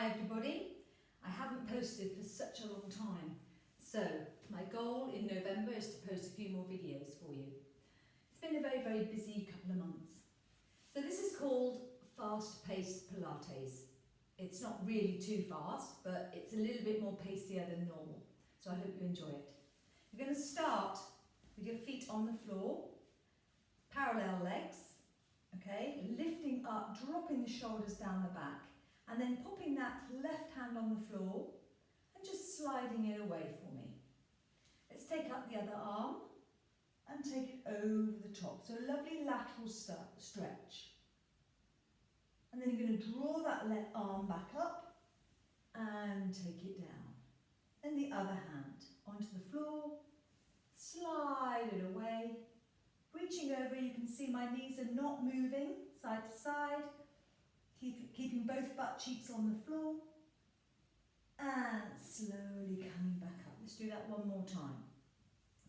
Hi everybody. I haven't posted for such a long time, so my goal in November is to post a few more videos for you. It's been a very busy couple of months. So this is called fast-paced Pilates. It's not really too fast, but it's a little bit more pacier than normal. So I hope you enjoy it. You're going to start with your feet on the floor, parallel legs, okay, lifting up, dropping the shoulders down the back, and then popping that left hand on the floor and just sliding it away for me. Let's take up the other arm and take it over the top. So a lovely lateral stretch. And then you're going to draw that left arm back up and take it down. Then the other hand onto the floor, slide it away. Reaching over, you can see my knees are not moving side to side. Keeping both butt cheeks on the floor. And slowly coming back up. Let's do that one more time.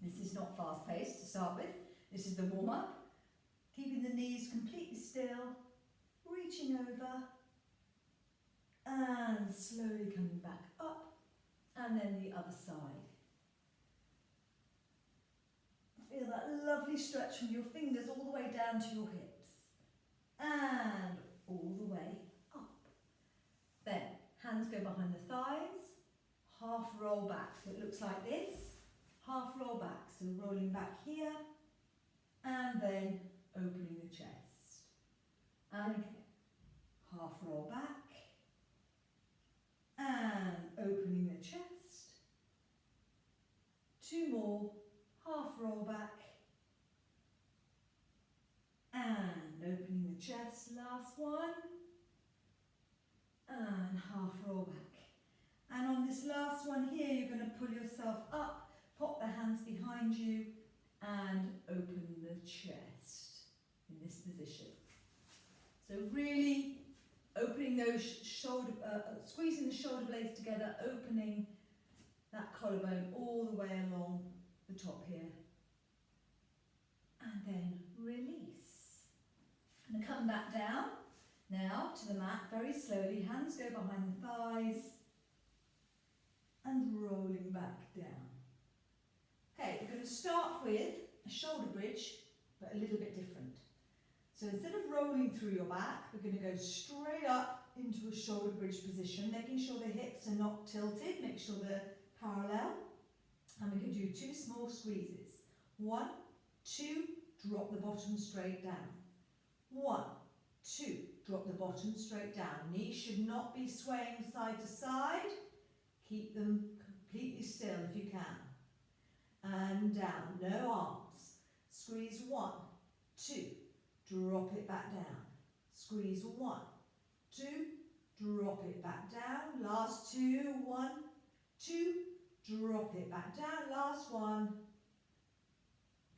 This is not fast paced to start with. This is the warm up. Keeping the knees completely still. Reaching over. And slowly coming back up. And then the other side. Feel that lovely stretch from your fingers all the way down to your hips. And all the way up. Then, hands go behind the thighs, half roll back. So it looks like this, half roll back. So rolling back here, and then opening the chest. And again, half roll back, and opening the chest. Two more, half roll back, and opening the chest, last one, and half roll back. And on this last one here, you're going to pull yourself up, pop the hands behind you, and open the chest in this position. So really opening those squeezing the shoulder blades together, opening that collarbone all the way along the top here. And then release. And come back down now to the mat very slowly. Hands go behind the thighs and rolling back down. Okay, we're going to start with a shoulder bridge, but a little bit different. So instead of rolling through your back, we're going to go straight up into a shoulder bridge position, making sure the hips are not tilted, make sure they're parallel. And we can do two small squeezes. 1, 2, drop the bottom straight down. 1, 2, drop the bottom straight down. Knees should not be swaying side to side. Keep them completely still if you can. And down, no arms. Squeeze 1, 2, drop it back down. Squeeze 1, 2, drop it back down. Last 2, 1, 2, drop it back down. Last one.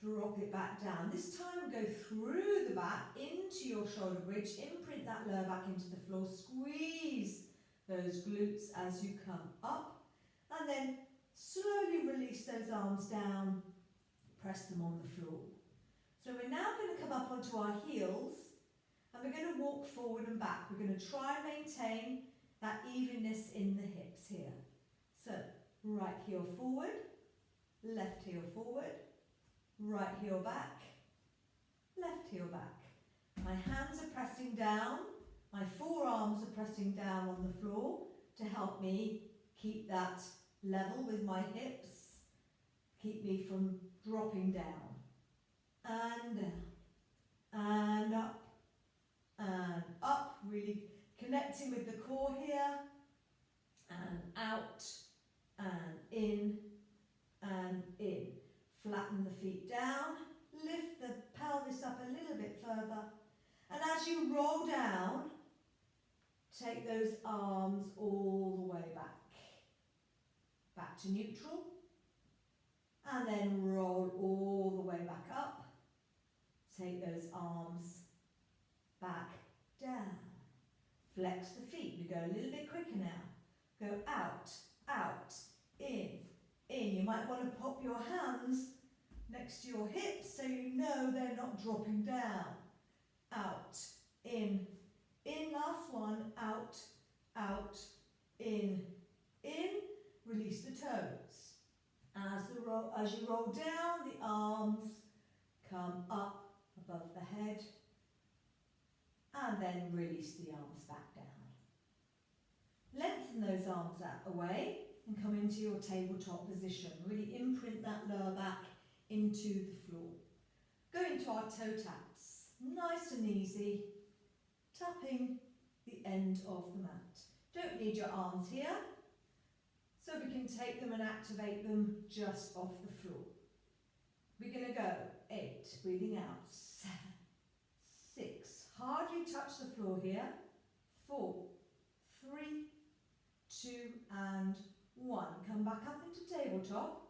Drop it back down. This time go through the back into your shoulder bridge. Imprint that lower back into the floor. Squeeze those glutes as you come up. And then slowly release those arms down. Press them on the floor. So we're now going to come up onto our heels. And we're going to walk forward and back. We're going to try and maintain that evenness in the hips here. So right heel forward, left heel forward, right heel back, left heel back. My hands are pressing down, my forearms are pressing down on the floor to help me keep that level with my hips, keep me from dropping down. And down, and up, really connecting with the core here, and out, and in, and in. Flatten the feet down, lift the pelvis up a little bit further, and as you roll down, take those arms all the way back to neutral, and then roll all the way back up, take those arms back down, flex the feet, we go a little bit quicker now, go out, out, in, you might want to pop your hands next to your hips so you know they're not dropping down. Out, in, last one, out, out, in, release the toes. As you roll down, the arms come up above the head, and then release the arms back down. Lengthen those arms out away and come into your tabletop position. Really imprint that lower back into the floor. Go into our toe taps, nice and easy, tapping the end of the mat. Don't need your arms here, so we can take them and activate them just off the floor. We're going to go 8, breathing out, 7, 6, hardly touch the floor here, 4, 3, 2 and 1. Come back up into tabletop.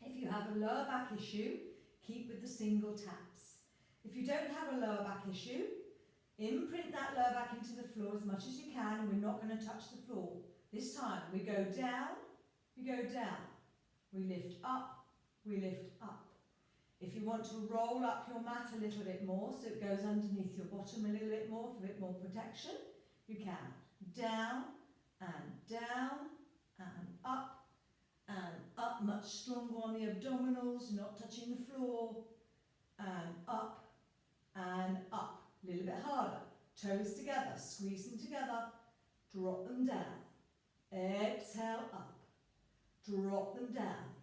If you have a lower back issue, keep with the single taps. If you don't have a lower back issue, imprint that lower back into the floor as much as you can, and we're not going to touch the floor. This time we go down, we go down, we lift up, we lift up. If you want to roll up your mat a little bit more so it goes underneath your bottom a little bit more for a bit more protection, you can. Down and up, much stronger on the abdominals, not touching the floor, and up, a little bit harder. Toes together, squeeze them together, drop them down, exhale up, drop them down,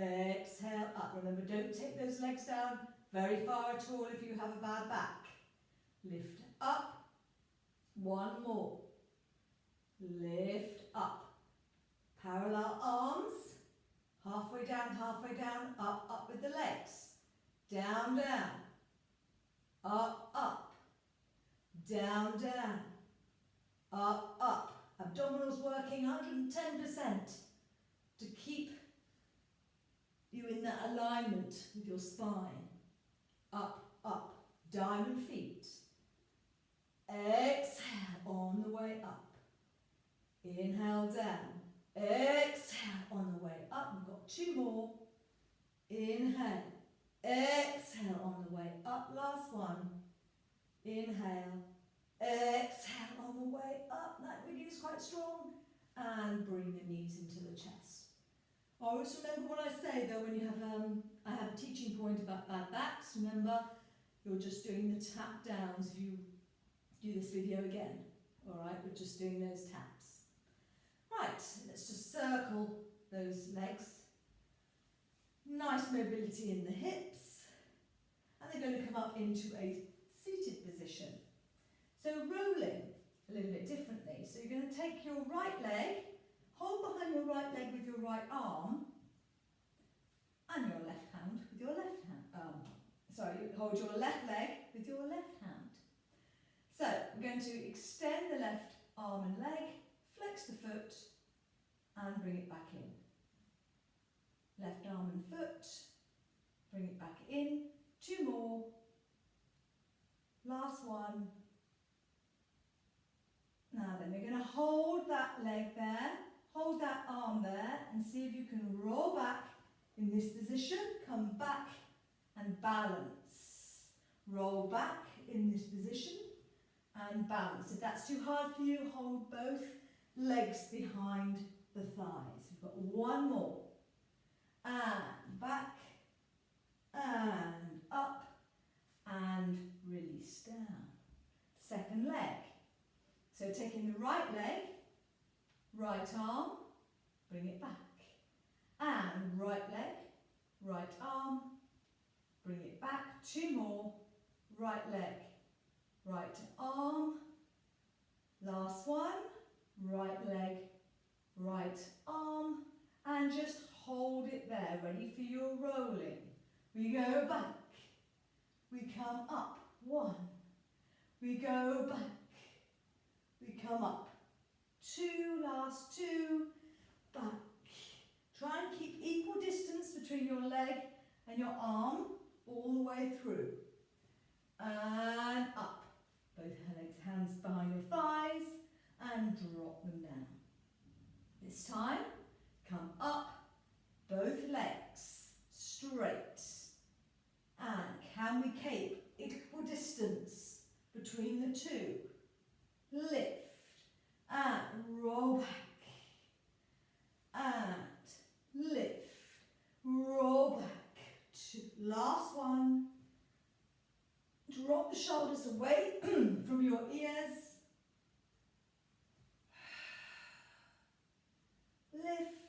exhale up. Remember, don't take those legs down very far at all if you have a bad back. Lift up, one more, lift up. Parallel arms, halfway down, up with the legs. Down, down, up, down, down, up. Abdominals working 110% to keep you in that alignment with your spine. Up, diamond feet. Exhale on the way up. Inhale down. Exhale on the way up. We've got 2 more. Inhale. Exhale on the way up. Last one. Inhale. Exhale on the way up. That really is quite strong. And bring the knees into the chest. Always remember what I say though when you have, I have a teaching point about bad backs. Remember, you're just doing the tap downs if you do this video again. Alright, we're just doing those taps. Right, let's just circle those legs. Nice mobility in the hips. And they're going to come up into a seated position. So rolling a little bit differently. So you're going to take your right leg, hold behind your right leg with your right arm, and your left hand with your left hand. You hold your left leg with your left hand. So we're going to extend the left arm and leg, flex the foot, and bring it back in. Left arm and foot, bring it back in. 2 more. Last one. Now then, we're going to hold that leg there, hold that arm there, and see if you can roll back in this position. Come back and balance. Roll back in this position and balance. If that's too hard for you, hold both legs behind the thighs. We've got 1 more. And back, and up, and release down. Second leg. So taking the right leg, right arm, bring it back. And right leg, right arm, bring it back. 2 more. Right leg, right arm. Last one. Right leg, right arm. And just hold it there, ready for your rolling. We go back. We come up. 1. We go back. We come up. 2, last 2. Back. Try and keep equal distance between your leg and your arm all the way through. And up. Both legs, hands behind your thighs, and drop them down. This time, come up, both legs straight. And can we keep equal distance between the two? Lift and roll back. drop the shoulders away from your ears. Lift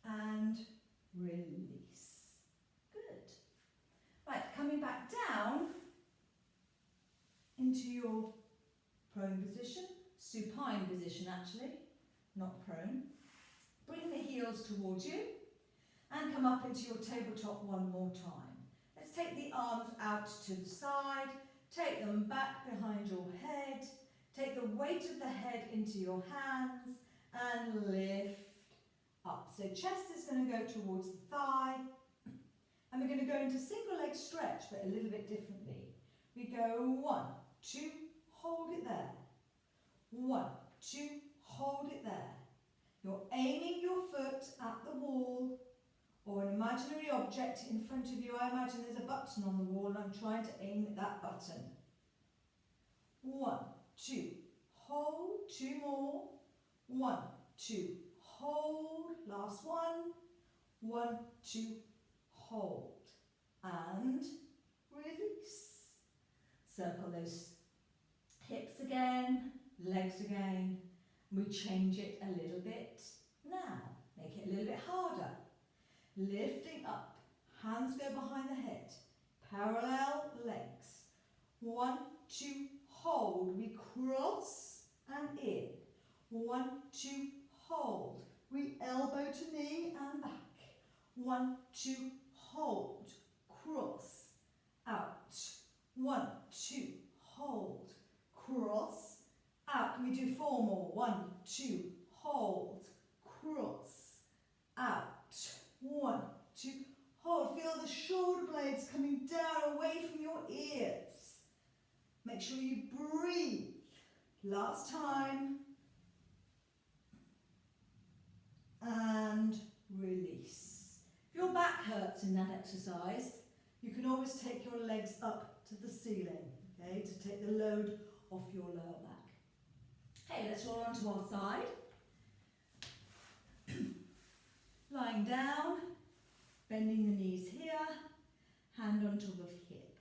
and release. Good. Right, coming back down into your prone position, supine position actually, not prone. Bring the heels towards you and come up into your tabletop one more time. Let's take the arms out to the side, take them back behind your head, take the weight of the head into your hands and lift up. So chest is going to go towards the thigh and we're going to go into single leg stretch but a little bit differently. We go 1, 2, hold it there. 1, 2, hold it there. You're aiming your foot at the wall or an imaginary object in front of you. I imagine there's a button on the wall and I'm trying to aim at that button. 1, 2, hold, 2 more. 1, 2, hold, last one. 1, 2, hold and release. Circle those hips again, legs again. We change it a little bit now. Make it a little bit harder. Lifting up, hands go behind the head. Parallel legs. 1, 2, hold. We cross and in. 1, 2, hold. We elbow to knee and back. 1, 2, hold. Cross, out. 1, 2, hold. Cross, out. Can we do 4 more? 1, 2, hold. Cross, out. 1, 2, hold. Feel the shoulder blades coming down away from your ears. Make sure you breathe. Last time. And release. If your back hurts in that exercise, you can always take your legs up to the ceiling, okay, to take the load off your lower back. Okay, let's roll onto our side. Lying down, bending the knees here, hand on top of hip.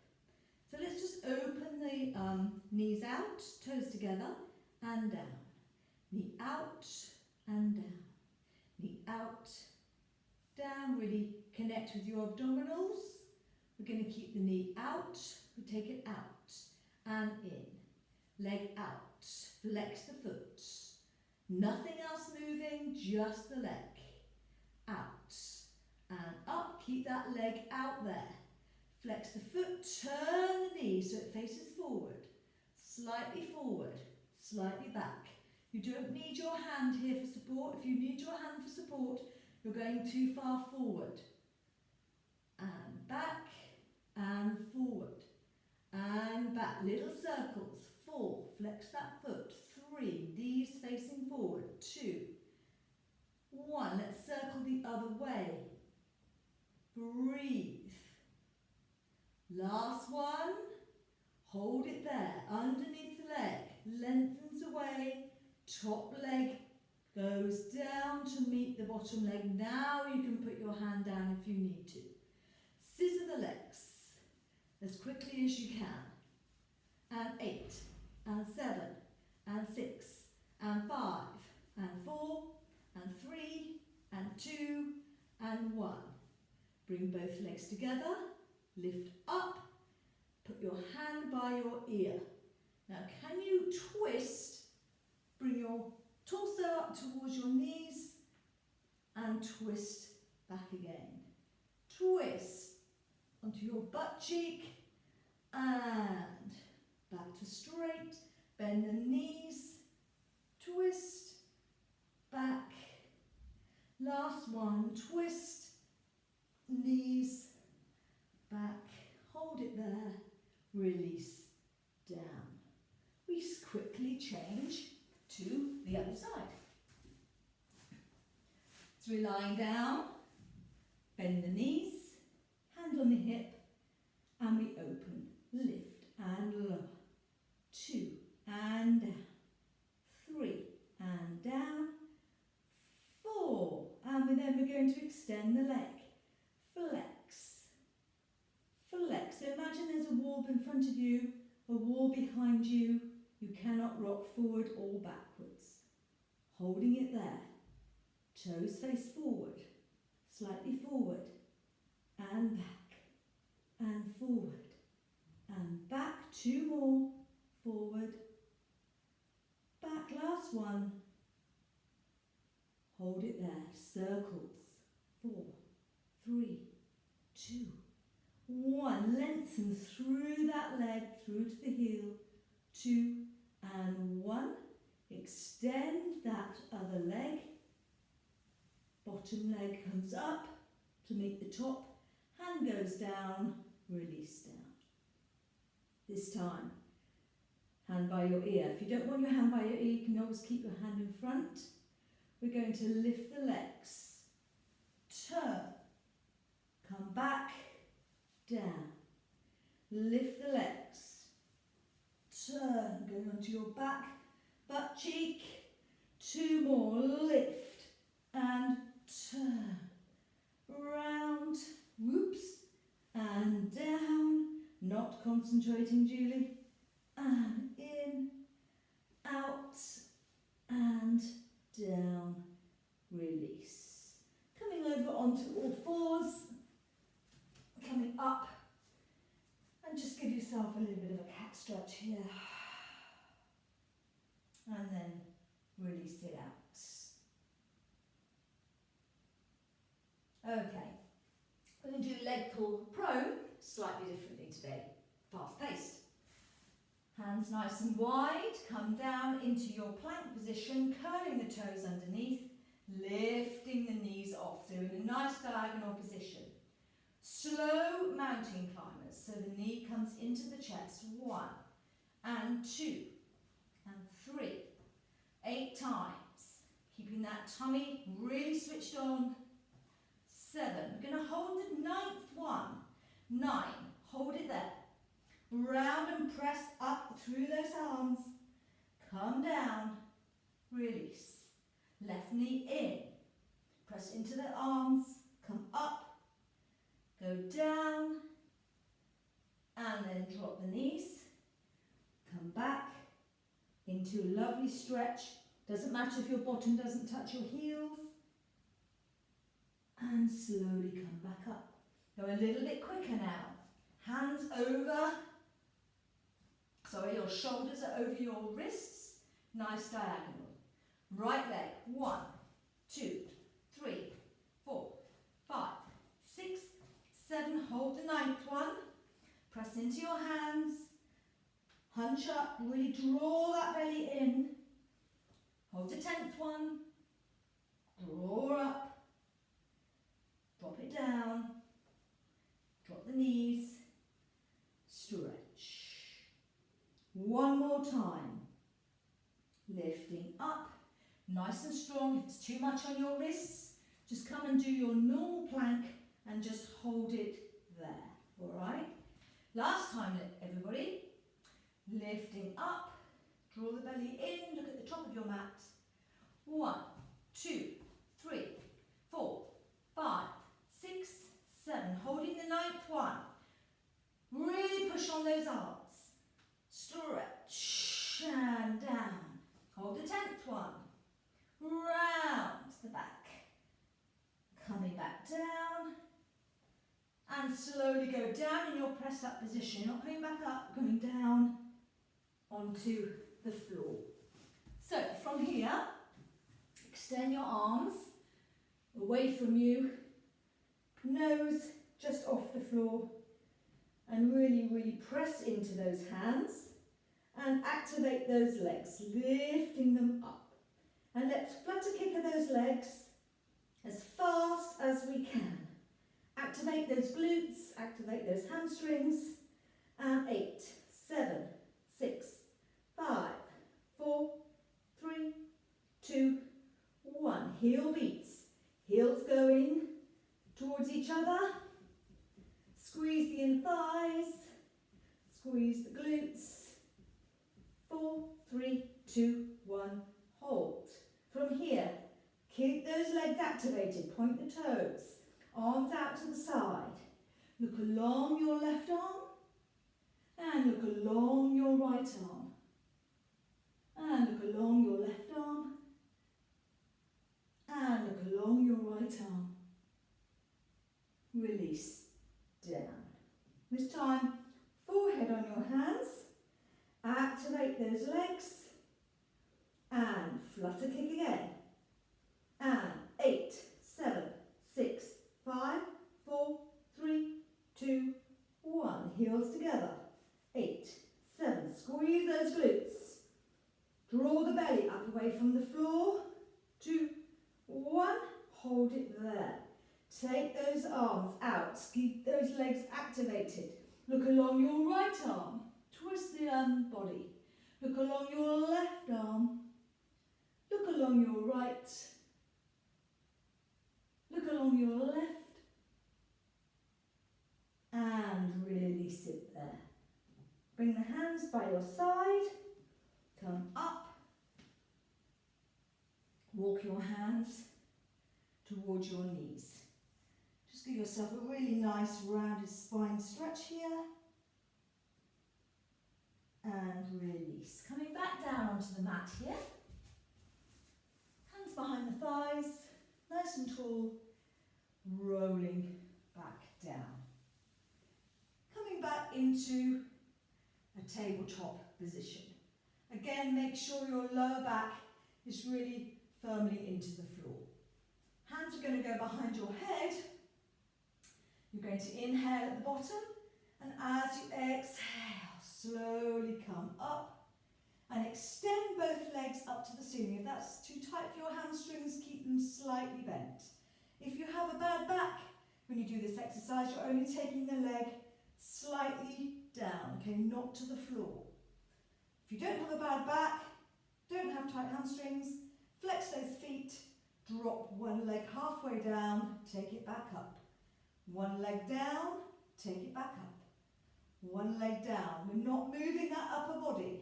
So let's just open the knees out, toes together and down. Knee out and down. Knee out, down, really connect with your abdominals. We're going to keep the knee out, we take it out and in. Leg out, flex the foot. Nothing else moving, just the leg. Out and up, keep that leg out there. Flex the foot, turn the knee so it faces forward. Slightly forward, slightly back. You don't need your hand here for support. If you need your hand for support, you're going too far forward. And back and forward. And back. Little circles. 4. Flex that foot. 3. Knees facing forward. 2. 1. Let's circle the other way. Breathe. Last one. Hold it there. Underneath the leg. Lengthens away. Top leg goes down to meet the bottom leg. Now you can put your hand down if you need to. Scissor the legs as quickly as you can. And 8, and 7, and 6, and 5, and 4, and 3, and 2, and 1. Bring both legs together, lift up, put your hand by your ear. Now can you twist? Bring your torso up towards your knees and twist back again. Twist onto your butt cheek and back to straight. Bend the knees, twist, back. Last one, twist, knees, back. Hold it there, release, down. We quickly change to the other side. So we're lying down, bend the knees, hand on the hip, and we open, lift and lower. 2 and down, 3 and down, 4, and then we're going to extend the leg. Flex, flex. So imagine there's a wall in front of you a wall behind you. You cannot rock forward or backwards. Holding it there. Toes face forward, slightly forward, and back, and forward, and back. 2 more. Forward, back. Last one. Hold it there. Circles. 4, 3, 2, 1. Lengthen through that leg, through to the heel. 2 and 1. Extend that other leg. Bottom leg comes up to meet the top. Hand goes down. Release down. This time, hand by your ear. If you don't want your hand by your ear, you can always keep your hand in front. We're going to lift the legs. Turn. Come back. Down. Lift the legs. Turn. Going onto your back. Butt cheek. 2 more. Lift. And turn. Round. Whoops. And down. Not concentrating, Julie. And in. Out. And down. Release. Coming over onto all fours. Coming up. And just give yourself a little bit of a cat stretch here. And then release it out. Okay. We're going to do leg pull prone slightly differently today. Fast paced. Hands nice and wide. Come down into your plank position, curling the toes underneath, lifting the knees off. So in a nice diagonal position. Slow mountain climbers. So the knee comes into the chest. 1 and 2 and 3. 8 times. Keeping that tummy really switched on. 7. We're going to hold the 9th one. 9. Hold it there. Round and press up through those arms. Come down. Release. Left knee in. Press into the arms. Come up. Go down. And then drop the knees. Come back into a lovely stretch. Doesn't matter if your bottom doesn't touch your heels. And slowly come back up. Go a little bit quicker now. Hands over. Sorry, your shoulders are over your wrists. Nice diagonal. Right leg. 1, 2, 3, 4, 5, 6, 7. Hold the 9th one. Press into your hands. Hunch up. Really draw that belly in. Hold the 10th one. Draw up. Drop it down. Drop the knees. Stretch. 1 more time. Lifting up. Nice and strong. If it's too much on your wrists, just come and do your normal plank and just hold it there. Alright? Last time, everybody. Lifting up. Draw the belly in. Look at the top of your mat. 1, 2, 3, 4, 5, 6, 7. Holding the 9th one. Really push on those arms. Stretch and down. Hold the 10th one. Round the back. Coming back down. And slowly go down in your press up position. You're not coming back up, coming down onto the floor. So from here, extend your arms away from you. Nose just off the floor. And really, really press into those hands and activate those legs, lifting them up. And let's flutter kick of those legs as fast as we can. Activate those glutes, activate those hamstrings. And 8, 7, 6, 5, 4, 3, 2, 1. Heel beats. Heels going towards each other. Squeeze the inner thighs. Squeeze the glutes. 4, 3, 2, 1. Hold. From here, keep those legs activated. Point the toes. Arms out to the side. Look along your left arm And look along your right arm. And look along your left arm. And look along your right arm. Release down. This time, forehead on your hands. Activate those legs. And flutter kick again. And 8, 7, 6, 5, 4, 3, 2, 1. Heels together. 8, 7. Squeeze those glutes. Draw the belly up away from the floor. 2, 1. Hold it there. Take those arms out. Keep those legs activated. Look along your right arm. Twist the body. Look along your left arm. Look along your right. Look along your left. And release it there. Bring the hands by your side. Come up. Walk your hands towards your knees. Just give yourself a really nice rounded spine stretch here. And release. Coming back down onto the mat here. Hands behind the thighs. Nice and tall. Rolling back down. Coming back into a tabletop position. Again, make sure your lower back is really firmly into the floor. Hands are going to go behind your head. You're going to inhale at the bottom, and as you exhale, slowly come up and extend both legs up to the ceiling. If that's too tight for your hamstrings, keep them slightly bent. If you have a bad back, when you do this exercise, you're only taking the leg slightly down, okay, not to the floor. If you don't have a bad back, don't have tight hamstrings, flex those feet, drop one leg halfway down, take it back up. One leg down, take it back up. One leg down. We're not moving that upper body.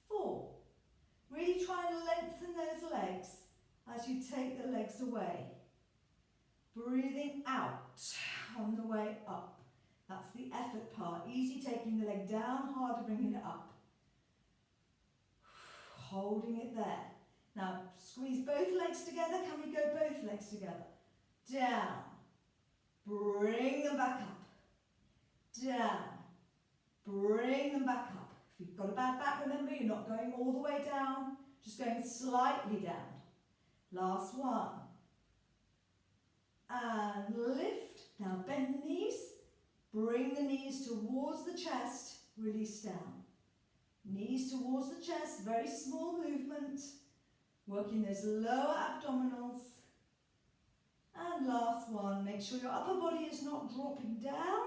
4. Really try and lengthen those legs as you take the legs away. Breathing out on the way up. That's the effort part. Easy taking the leg down, harder bringing it up. Holding it there. Now squeeze both legs together. Can we go both legs together? Down. Bring them back up. Down. Bring them back up. If you've got a bad back, remember, you're not going all the way down, just going slightly down. Last one. And lift. Now bend the knees. Bring the knees towards the chest. Release down. Knees towards the chest. Very small movement. Working those lower abdominals. And last one. Make sure your upper body is not dropping down.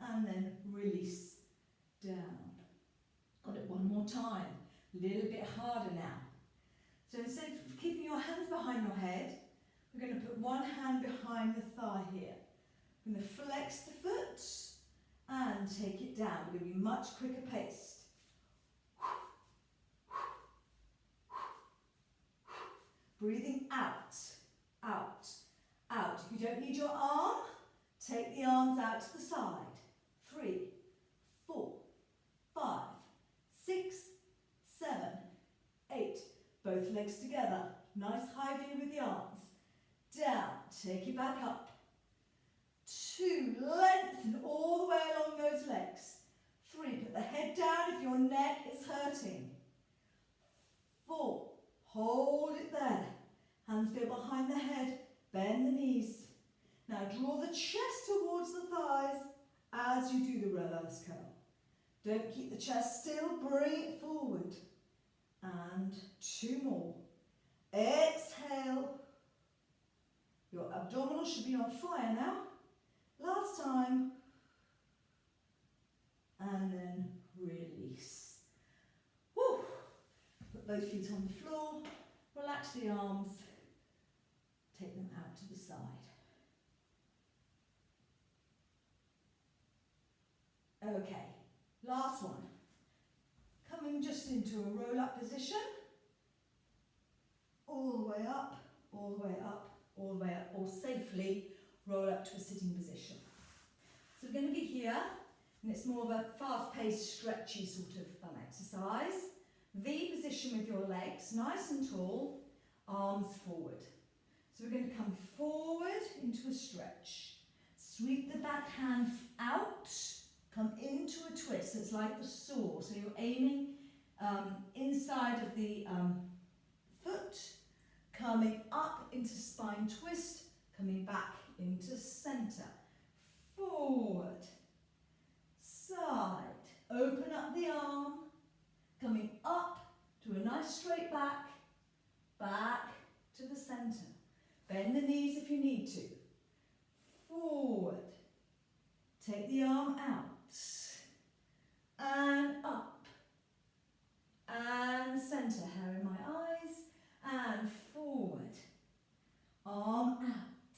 And then release down. Got it one more time. A little bit harder now. So instead of keeping your hands behind your head, we're going to put one hand behind the thigh here. We're going to flex the foot and take it down. We're going to be much quicker paced. Breathing out, out, out. If you don't need your arm, take the arms out to the side. 3, 4, 5, 6, 7, 8. Both legs together. Nice high view with the arms. Down. Take it back up. 2. Lengthen all the way along those legs. 3. Put the head down if your neck is hurting. 4. Hold it there. Hands go behind the head. Bend the knees. Now draw the chest towards the thighs as you do the reverse curl. Don't keep the chest still. Bring it forward. And 2 more. Exhale. Your abdominals should be on fire now. Last time. And then release. Woo. Put both feet on the floor. Relax the arms. Take them out to the side. Okay, last one. Coming just into a roll-up position. All the way up, all the way up, all the way up, or safely roll up to a sitting position. So we're going to be here. And it's more of a fast-paced, stretchy sort of exercise. V position with your legs, nice and tall, arms forward. So we're going to come forward into a stretch. Sweep the back hand out, come into a twist. It's like the saw. So you're aiming inside of the foot, coming up into spine twist, coming back into centre. Forward, side, open up the arm, coming up to a nice straight back, back to the centre. Bend the knees if you need to. Forward, take the arm out, and up, and centre, hair in my eyes, and forward, arm out,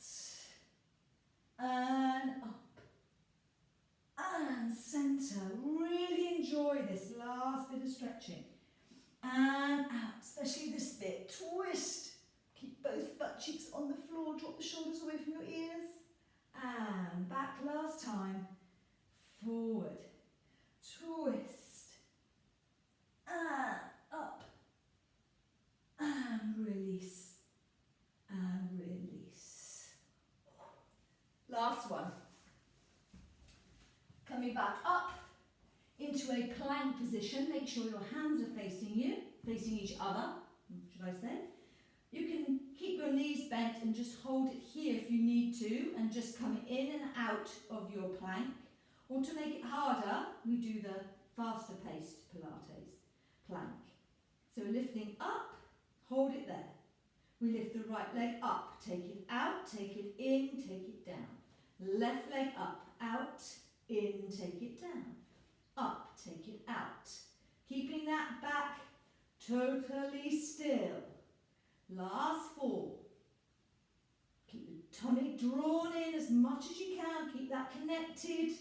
and up, and centre. Really enjoy this last bit of stretching. And out, especially this bit. Twist. Keep both butt cheeks on the floor. Drop the shoulders away from your ears. And back last time. Forward. Twist. And up. And release. And release. Last one. Coming back up into a plank position. Make sure your hands are facing you, facing each other, should I say. You can keep your knees bent and just hold it here if you need to, and just come in and out of your plank. Or to make it harder, we do the faster paced Pilates plank. So we're lifting up, hold it there. We lift the right leg up, take it out, take it in, take it down. Left leg up, out, in, take it down. Up, take it out. Keeping that back totally still. Last 4. Keep the tummy drawn in as much as you can. Keep that connected.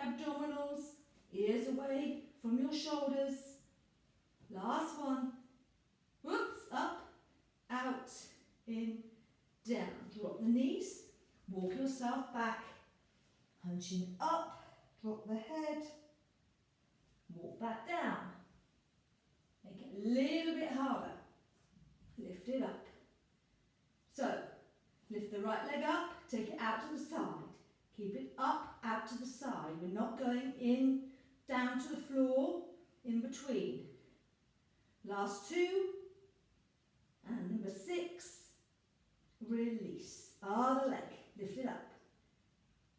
Abdominals, ears away from your shoulders. Last one. Whoops, up, out, in, down. Drop the knees. Walk yourself back. Hunching up. Drop the head. Walk back down. Make it a little bit harder. Lift it up. So, lift the right leg up, take it out to the side. Keep it up, out to the side. We're not going in, down to the floor, in between. Last 2. And number 6. Release. Other leg, lift it up.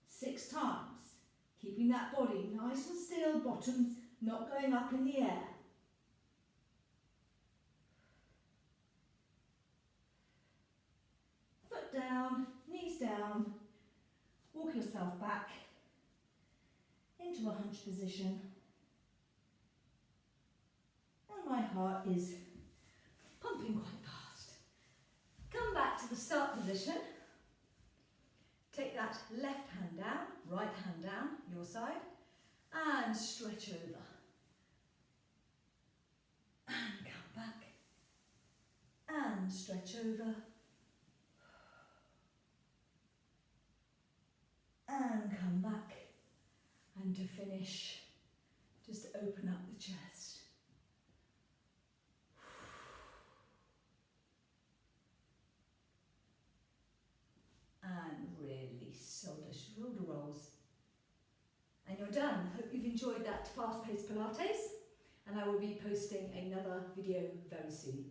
6 times. Keeping that body nice and still, bottoms not going up in the air. Foot down, knees down. Walk yourself back into a hunch position. And my heart is pumping quite fast. Come back to the start position. Take that left hand down, right hand down, your side, and stretch over. And come back. And stretch over. And come back. And to finish, just open up the chest. And release, shoulder rolls. And you're done. Hope you've enjoyed that fast-paced Pilates, and I will be posting another video very soon.